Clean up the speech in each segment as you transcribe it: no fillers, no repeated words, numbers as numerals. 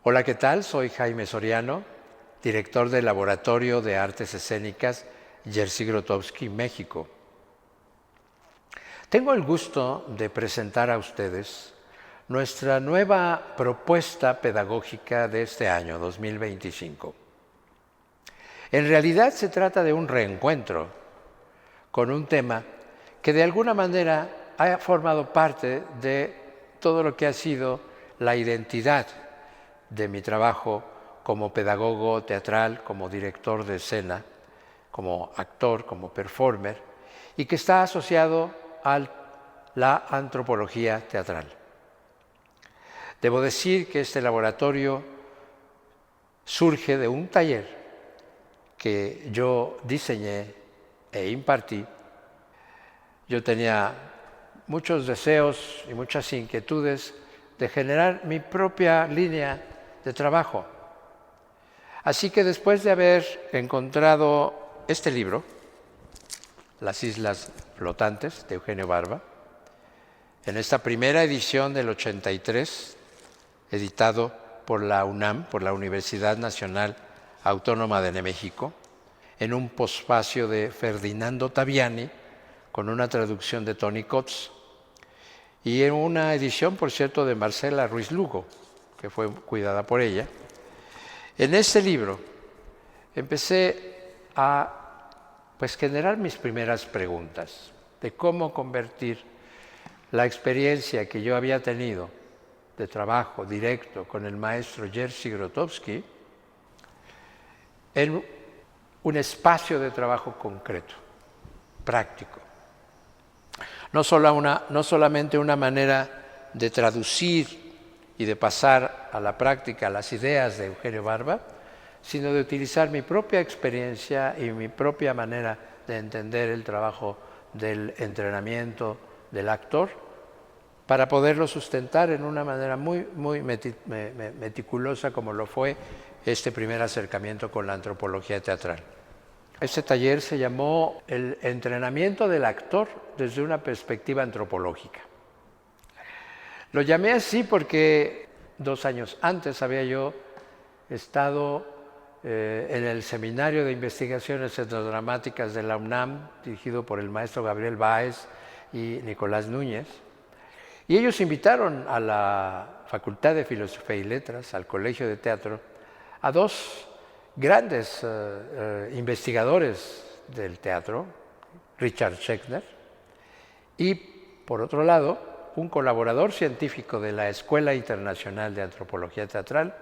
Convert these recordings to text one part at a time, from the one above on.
Hola, ¿qué tal? Soy Jaime Soriano, director del Laboratorio de Artes Escénicas Jerzy Grotowski, México. Tengo el gusto de presentar a ustedes nuestra nueva propuesta pedagógica de este año, 2025. En realidad se trata de un reencuentro con un tema que de alguna manera ha formado parte de todo lo que ha sido la identidad de mi trabajo como pedagogo teatral, como director de escena, como actor, como performer, y que está asociado a la antropología teatral. Debo decir que este laboratorio surge de un taller que yo diseñé e impartí. Yo tenía muchos deseos y muchas inquietudes de generar mi propia línea de trabajo. Así que después de haber encontrado este libro, Las Islas Flotantes, de Eugenio Barba, en esta primera edición del 83, editado por la UNAM, por la Universidad Nacional Autónoma de México, en un posfacio de Ferdinando Taviani, con una traducción de Tony Coates, y en una edición, por cierto, de Marcela Ruiz Lugo, que fue cuidada por ella. En este libro empecé a generar mis primeras preguntas de cómo convertir la experiencia que yo había tenido de trabajo directo con el maestro Jerzy Grotowski en un espacio de trabajo concreto, práctico. No solamente una manera de traducir y de pasar a la práctica las ideas de Eugenio Barba, sino de utilizar mi propia experiencia y mi propia manera de entender el trabajo del entrenamiento del actor para poderlo sustentar en una manera muy meticulosa, como lo fue este primer acercamiento con la antropología teatral. Este taller se llamó El entrenamiento del actor desde una perspectiva antropológica. Lo llamé así porque 2 años antes había yo estado en el Seminario de Investigaciones Etnodramáticas de la UNAM, dirigido por el maestro Gabriel Báez y Nicolás Núñez, y ellos invitaron a la Facultad de Filosofía y Letras, al Colegio de Teatro, a 2 grandes investigadores del teatro, Richard Schechner, y, por otro lado, un colaborador científico de la Escuela Internacional de Antropología Teatral,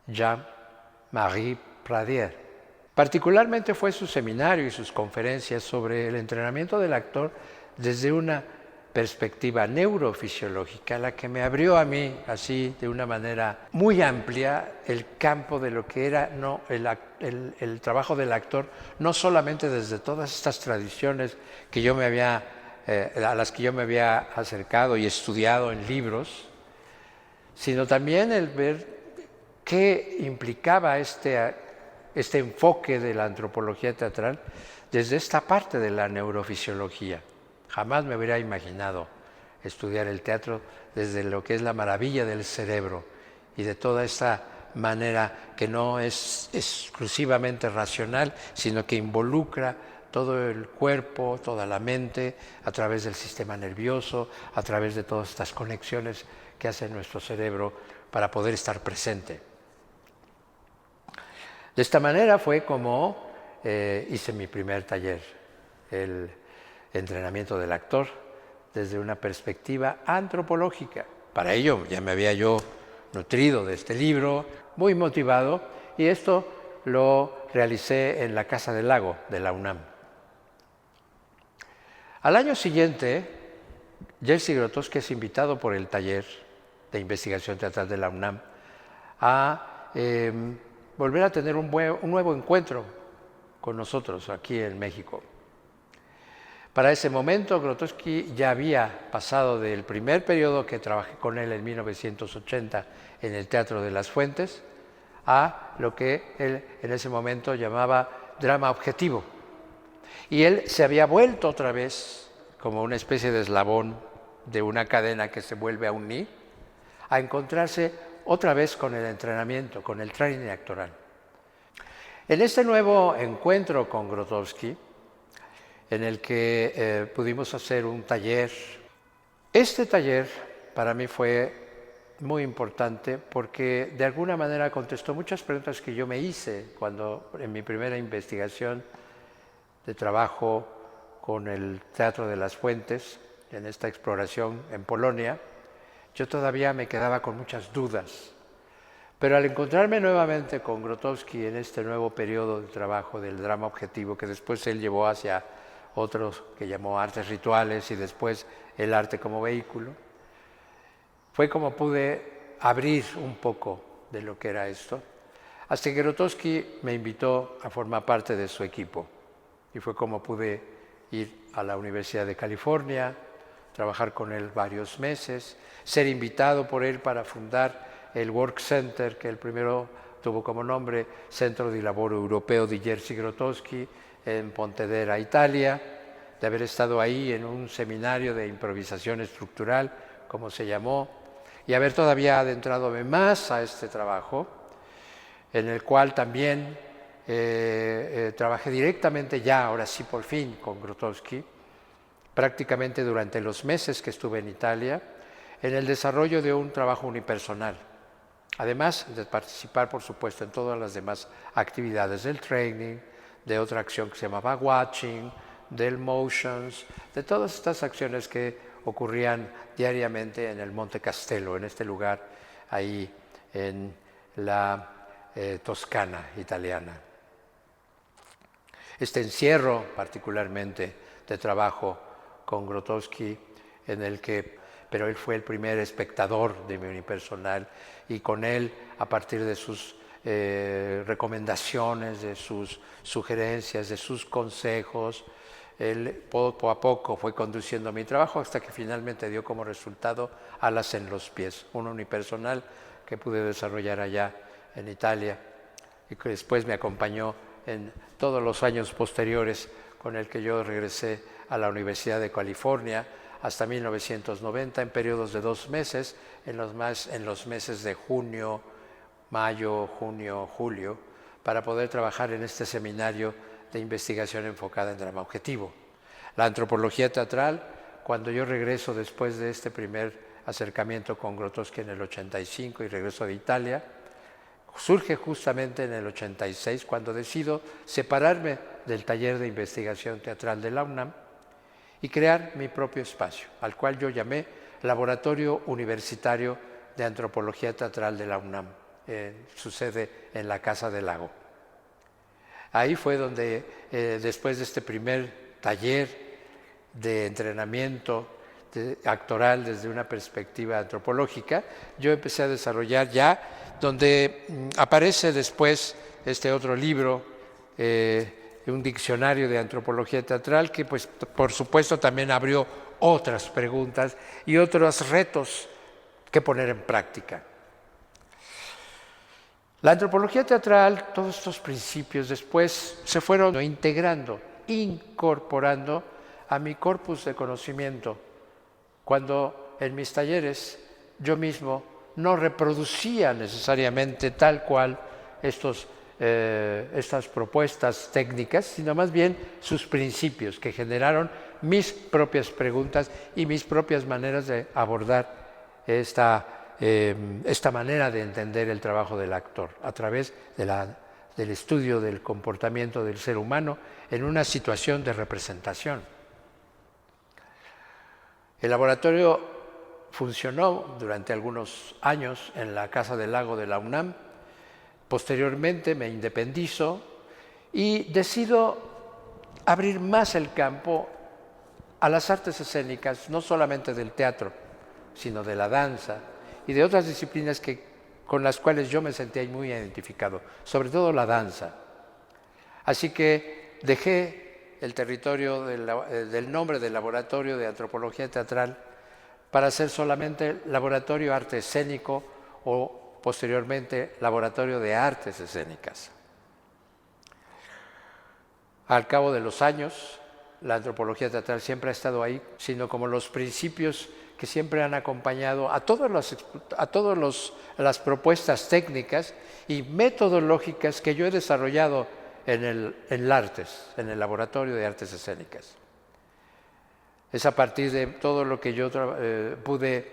Jean-Marie Pradier. Particularmente fue su seminario y sus conferencias sobre el entrenamiento del actor desde una perspectiva neurofisiológica, la que me abrió a mí, así de una manera muy amplia, el campo de lo que era el trabajo del actor, no solamente desde todas estas tradiciones que yo a las que yo me había acercado y estudiado en libros, sino también el ver qué implicaba este enfoque de la antropología teatral desde esta parte de la neurofisiología. Jamás me hubiera imaginado estudiar el teatro desde lo que es la maravilla del cerebro y de toda esta manera que no es exclusivamente racional, sino que involucra todo el cuerpo, toda la mente, a través del sistema nervioso, a través de todas estas conexiones que hace nuestro cerebro para poder estar presente. De esta manera fue como hice mi primer taller, el entrenamiento del actor desde una perspectiva antropológica. Para ello ya me había yo nutrido de este libro, muy motivado, y esto lo realicé en la Casa del Lago de la UNAM. Al año siguiente, Jerzy Grotowski es invitado por el taller de investigación teatral de la UNAM a volver a tener un nuevo encuentro con nosotros aquí en México. Para ese momento, Grotowski ya había pasado del primer periodo que trabajé con él en 1980 en el Teatro de las Fuentes a lo que él en ese momento llamaba drama objetivo. Y él se había vuelto otra vez como una especie de eslabón de una cadena que se vuelve a unir, a encontrarse otra vez con el entrenamiento, con el training actoral. En este nuevo encuentro con Grotowski, en el que pudimos hacer un taller, este taller para mí fue muy importante porque de alguna manera contestó muchas preguntas que yo me hice cuando en mi primera investigación de trabajo con el Teatro de las Fuentes, en esta exploración en Polonia, yo todavía me quedaba con muchas dudas. Pero al encontrarme nuevamente con Grotowski en este nuevo periodo de trabajo del drama objetivo, que después él llevó hacia otros que llamó artes rituales y después el arte como vehículo, fue como pude abrir un poco de lo que era esto, hasta que Grotowski me invitó a formar parte de su equipo. Y fue como pude ir a la Universidad de California, trabajar con él varios meses, ser invitado por él para fundar el Work Center, que el primero tuvo como nombre Centro di Lavoro Europeo di Jerzy Grotowski, en Pontedera, Italia, de haber estado ahí en un seminario de improvisación estructural, como se llamó, y haber todavía adentrado más a este trabajo, en el cual también trabajé directamente ya, ahora sí por fin, con Grotowski, prácticamente durante los meses que estuve en Italia, en el desarrollo de un trabajo unipersonal. Además de participar, por supuesto, en todas las demás actividades del training, de otra acción que se llamaba Watching, del Motions, de todas estas acciones que ocurrían diariamente en el Monte Castello, en este lugar ahí en la Toscana italiana. Este encierro particularmente de trabajo con Grotowski, en el que, pero él fue el primer espectador de mi unipersonal, y con él, a partir de sus recomendaciones, de sus sugerencias, de sus consejos, él poco a poco fue conduciendo mi trabajo hasta que finalmente dio como resultado Alas en los pies, un unipersonal que pude desarrollar allá en Italia y que después me acompañó en todos los años posteriores, con el que yo regresé a la Universidad de California hasta 1990 en periodos de 2 meses, en los meses de junio, mayo, junio, julio, para poder trabajar en este seminario de investigación enfocada en drama objetivo. La antropología teatral, cuando yo regreso después de este primer acercamiento con Grotowski en el 85 y regreso de Italia, surge justamente en el 86, cuando decido separarme del taller de investigación teatral de la UNAM y crear mi propio espacio, al cual yo llamé Laboratorio Universitario de Antropología Teatral de la UNAM. Su sede en la Casa del Lago. Ahí fue donde, después de este primer taller de entrenamiento actoral desde una perspectiva antropológica, yo empecé a desarrollar ya, donde aparece después este otro libro, un diccionario de antropología teatral, que pues por supuesto también abrió otras preguntas y otros retos que poner en práctica. La antropología teatral, todos estos principios después se fueron integrando, incorporando a mi corpus de conocimiento, cuando en mis talleres yo mismo no reproducía necesariamente tal cual estas propuestas técnicas, sino más bien sus principios que generaron mis propias preguntas y mis propias maneras de abordar esta manera de entender el trabajo del actor a través del estudio del comportamiento del ser humano en una situación de representación. El laboratorio funcionó durante algunos años en la Casa del Lago de la UNAM. Posteriormente me independizo y decido abrir más el campo a las artes escénicas, no solamente del teatro, sino de la danza y de otras disciplinas con las cuales yo me sentía muy identificado, sobre todo la danza. Así que dejé el territorio del nombre del Laboratorio de Antropología Teatral para ser solamente Laboratorio Arte Escénico o posteriormente Laboratorio de Artes Escénicas. Al cabo de los años, la antropología teatral siempre ha estado ahí, sino como los principios que siempre han acompañado a todas las propuestas técnicas y metodológicas que yo he desarrollado en el Artes, en el Laboratorio de Artes Escénicas. Es a partir de todo lo que yo pude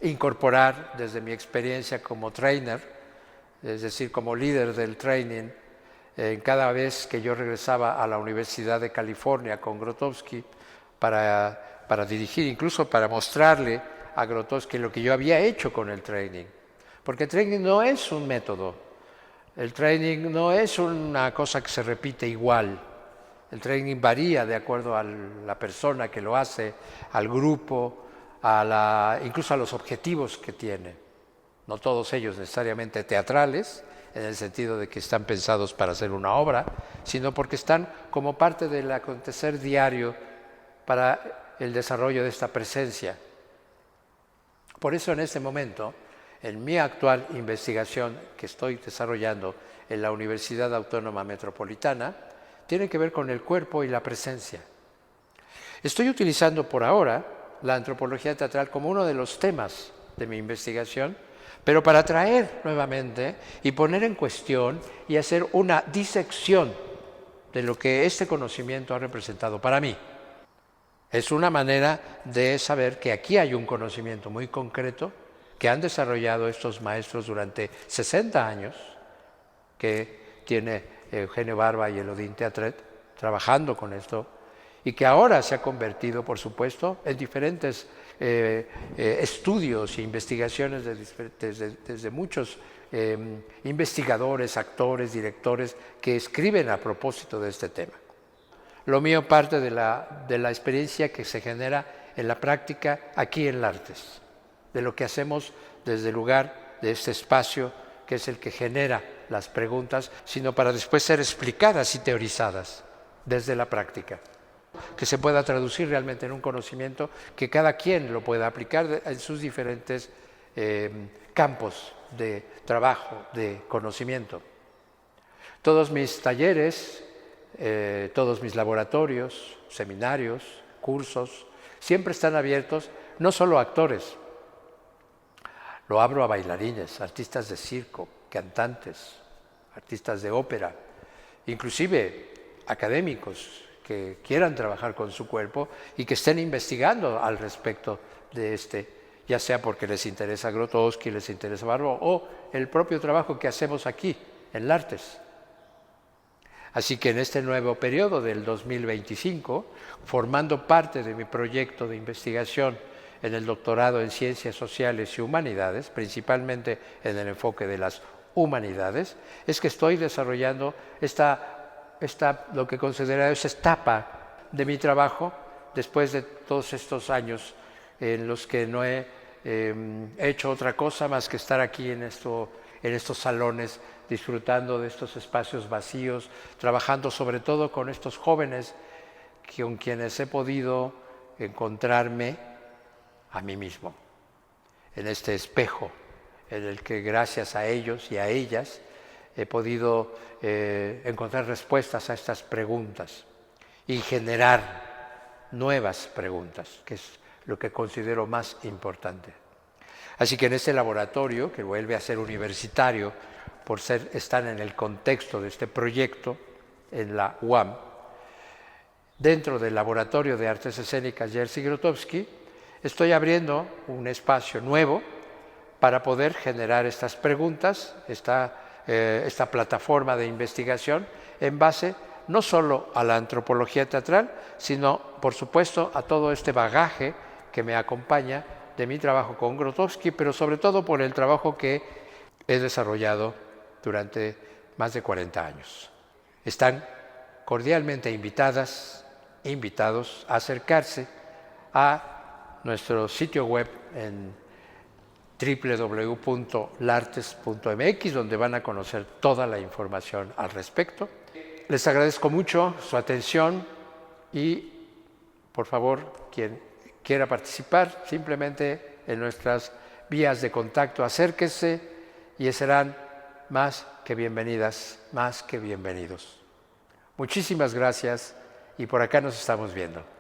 incorporar desde mi experiencia como trainer, es decir, como líder del training, cada vez que yo regresaba a la Universidad de California con Grotowski para dirigir, incluso para mostrarle a Grotowski lo que yo había hecho con el training. Porque el training no es un método, el training no es una cosa que se repite igual. El training varía de acuerdo a la persona que lo hace, al grupo, incluso a los objetivos que tiene. No todos ellos necesariamente teatrales, en el sentido de que están pensados para hacer una obra, sino porque están como parte del acontecer diario para el desarrollo de esta presencia. Por eso en este momento, en mi actual investigación que estoy desarrollando en la Universidad Autónoma Metropolitana, tiene que ver con el cuerpo y la presencia. Estoy utilizando por ahora la antropología teatral como uno de los temas de mi investigación, pero para traer nuevamente y poner en cuestión y hacer una disección de lo que este conocimiento ha representado para mí. Es una manera de saber que aquí hay un conocimiento muy concreto que han desarrollado estos maestros durante 60 años, que tiene Eugenio Barba y Elodín Teatret trabajando con esto, y que ahora se ha convertido, por supuesto, en diferentes estudios e investigaciones desde muchos investigadores, actores, directores que escriben a propósito de este tema. Lo mío parte de la experiencia que se genera en la práctica aquí en Artes, de lo que hacemos desde el lugar de este espacio que es el que genera las preguntas, sino para después ser explicadas y teorizadas desde la práctica, que se pueda traducir realmente en un conocimiento que cada quien lo pueda aplicar en sus diferentes campos de trabajo, de conocimiento. Todos mis talleres, todos mis laboratorios, seminarios, cursos, siempre están abiertos no solo a actores, lo abro a bailarines, artistas de circo, cantantes, artistas de ópera, inclusive académicos que quieran trabajar con su cuerpo y que estén investigando al respecto de ya sea porque les interesa Grotowski, les interesa Barba o el propio trabajo que hacemos aquí en Artes. Así que en este nuevo periodo del 2025, formando parte de mi proyecto de investigación en el doctorado en Ciencias Sociales y Humanidades, principalmente en el enfoque de las humanidades, es que estoy desarrollando lo que considero esa etapa de mi trabajo después de todos estos años en los que no he hecho otra cosa más que estar aquí en estos salones, disfrutando de estos espacios vacíos, trabajando sobre todo con estos jóvenes con quienes he podido encontrarme a mí mismo, en este espejo en el que gracias a ellos y a ellas he podido encontrar respuestas a estas preguntas y generar nuevas preguntas, que es lo que considero más importante. Así que en este laboratorio, que vuelve a ser universitario por estar en el contexto de este proyecto en la UAM, dentro del Laboratorio de Artes Escénicas Jerzy Grotowski, estoy abriendo un espacio nuevo para poder generar estas preguntas, esta plataforma de investigación en base no solo a la antropología teatral, sino, por supuesto, a todo este bagaje que me acompaña de mi trabajo con Grotowski, pero sobre todo por el trabajo que he desarrollado durante más de 40 años. Están cordialmente invitadas, invitados a acercarse a nuestro sitio web en www.lartes.mx, donde van a conocer toda la información al respecto. Les agradezco mucho su atención y, por favor, quien quiera participar, simplemente en nuestras vías de contacto, acérquese y serán más que bienvenidas, más que bienvenidos. Muchísimas gracias y por acá nos estamos viendo.